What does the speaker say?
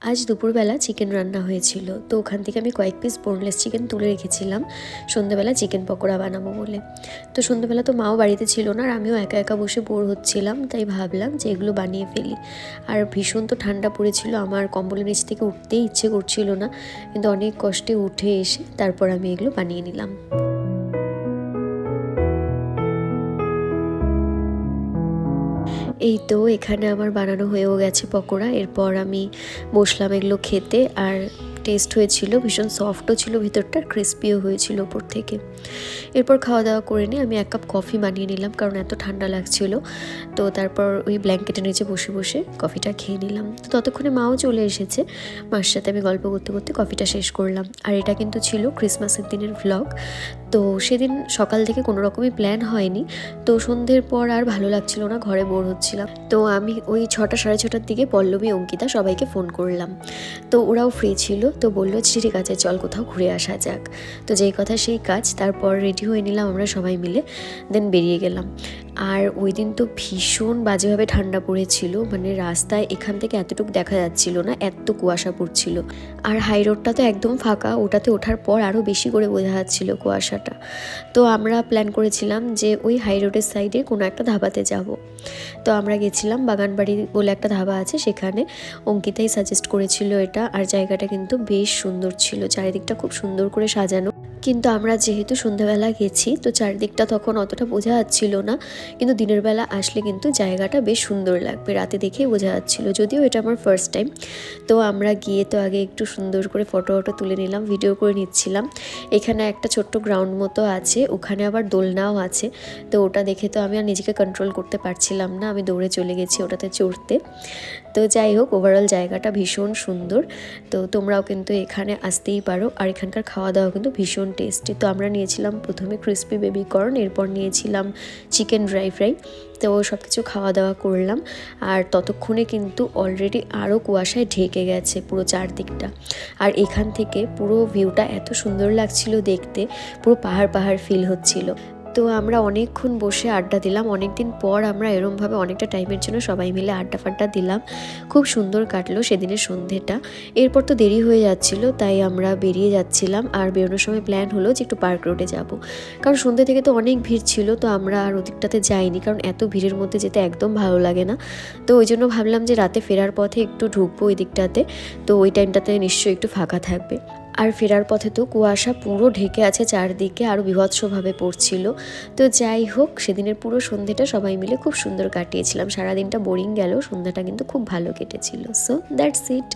আজ দুপুরবেলা চিকেন রান্না হয়েছিল, তো ওখান থেকে আমি কয়েক পিস বোনলেস চিকেন তুলে রেখেছিলাম সন্ধ্যাবেলা চিকেন পকোড়া বানাবো বলে। তো সন্ধ্যাবেলা তো মাও বাড়িতে ছিল না, আর আমিও একা একা বসে বোর হচ্ছিলাম, তাই ভাবলাম যে এগুলো বানিয়ে ফেলি। আর ভীষণ তো ঠান্ডা পড়েছিল, আমার কম্বলের নিচ থেকে উঠতেই ইচ্ছে করছিল না, কিন্তু অনেক কষ্টে উঠে এসে তারপর আমি এগুলো বানিয়ে নিলাম। এই তো এখানে আমার বানানো হয়েও গেছে পকোড়া। এরপর আমি বসলাম এগুলো খেতে, আর টেস্ট হয়েছিল, ভীষণ সফটও ছিল ভিতরটা, ক্রিস্পিও হয়েছিল ওপর থেকে। এরপর খাওয়া দাওয়া করে নিয়ে আমি 1 কাপ কফি বানিয়ে নিলাম, কারণ এত ঠান্ডা লাগছিল। তো তারপর ওই ব্ল্যাঙ্কেটের নিচে বসে বসে কফিটা খেয়ে নিলাম। তো ততক্ষণে মাও চলে এসেছে, মার সাথে আমি গল্প করতে করতে কফিটা শেষ করলাম। আর এটা কিন্তু ছিল ক্রিসমাসের দিনের ভ্লগ। তো সেদিন সকাল থেকে কোনো রকমই প্ল্যান হয়নি, তো সন্ধ্যের পর আর ভালো লাগছিল না, ঘরে বোর হচ্ছিলাম। তো আমি ওই 6টা সাড়ে 6টার দিকে পল্লবী, অঙ্কিতা সবাইকে ফোন করলাম। তো ওরাও ফ্রি ছিল, তো বললো ঠিক আছে চল কোথাও ঘুরে আসা যাক। তো যেই কথা সেই কাজ, তারপর রেডি হয়ে নিলাম আমরা সবাই মিলে, দেন বেরিয়ে গেলাম। আর ওই দিন তো ভীষণ বাজেভাবে ঠান্ডা পড়েছিল, মানে রাস্তায় এখান থেকে এতটুকু দেখা যাচ্ছিল না, এত কুয়াশা পড়ছিল। আর হাই রোডটা তো একদম ফাঁকা, ওটাতে ওঠার পর আরও বেশি করে বোঝা যাচ্ছিল কুয়াশাটা। তো আমরা প্ল্যান করেছিলাম যে ওই হাই রোডের সাইডে কোনো একটা ধাবাতে যাব। তো আমরা গেছিলাম বাগানবাড়ি বলে একটা ধাবা আছে সেখানে, অঙ্কিতাই সাজেস্ট করেছিল এটা। আর জায়গাটা কিন্তু বেশ সুন্দর ছিল, চারিদিকটা খুব সুন্দর করে সাজানো। কিন্তু আমরা যেহেতু সন্ধ্যাবেলা গেছি, তো চারিদিকটা তখন অতটা বোঝা যাচ্ছিল না, কিন্তু দিনের বেলা আসলে কিন্তু জায়গাটা বেশ সুন্দর লাগবে, রাতে দেখেই বোঝা যাচ্ছিল। যদিও এটা আমার ফার্স্ট টাইম। তো আমরা গিয়ে তো আগে একটু সুন্দর করে ফটো তুলে নিলাম, ভিডিও করে নিচ্ছিলাম। এখানে একটা ছোট্ট গ্রাউন্ড মতো আছে, ওখানে আবার দোলনাও আছে। তো ওটা দেখে তো আমি আর নিজেকে কন্ট্রোল করতে পারছিলাম না, আমি দৌড়ে চলে গেছি ওটাতে চড়তে। তো যাই হোক, ওভারঅল জায়গাটা ভীষণ সুন্দর। তো তোমরাও কিন্তু এখানে আসতেই পারো। আর এখানকার খাওয়া দাওয়া কিন্তু ভীষণ টেস্টি। তো আমরা নিয়েছিলাম প্রথমে ক্রিস্পি বেবি কর্ন, এরপর নিয়েছিলাম চিকেন ড্রাই ফ্রাই। তো সব কিছু খাওয়া দাওয়া করলাম। আর ততক্ষণে কিন্তু অলরেডি আরও কুয়াশায় ঢেকে গেছে পুরো চারদিকটা। আর এখান থেকে পুরো ভিউটা এত সুন্দর লাগছিল দেখতে, পুরো পাহাড় পাহাড় ফিল হচ্ছিল। তো আমরা অনেকক্ষণ বসে আড্ডা দিলাম, অনেক দিন পর আমরা এরমভাবে অনেকটা টাইমের জন্য সবাই মিলে আড্ডা ফাড্ডা দিলাম। খুব সুন্দর কাটলো সেদিনের সন্ধেটা। এরপর তো দেরি হয়ে যাচ্ছিল, তাই আমরা বেরিয়ে যাচ্ছিলাম। আর বেরোনোর সময় প্ল্যান হলো যে একটু পার্ক রোডে যাব, কারণ সন্ধ্যে থেকে তো অনেক ভিড় ছিল। তো আমরা আর ওদিকটাতে যাইনি, কারণ এত ভিড়ের মধ্যে যেতে একদম ভালো লাগে না। তো ওই জন্য ভাবলাম যে রাতে ফেরার পথে একটু ঢুকবো ওই দিকটাতে, তো ওই টাইমটাতে নিশ্চয়ই একটু ফাঁকা থাকবে। আর ফেরার পথে তো কুয়াশা পুরো ঢেকে আছে চারদিকে, আরও বীভৎসভাবে পড়ছিল। তো যাই হোক, সেদিনের পুরো সন্ধ্যেটা সবাই মিলে খুব সুন্দর কাটিয়েছিলাম। সারাদিনটা বোরিং গেল, সন্ধ্যাটা কিন্তু খুব ভালো কেটেছিল। So that's it.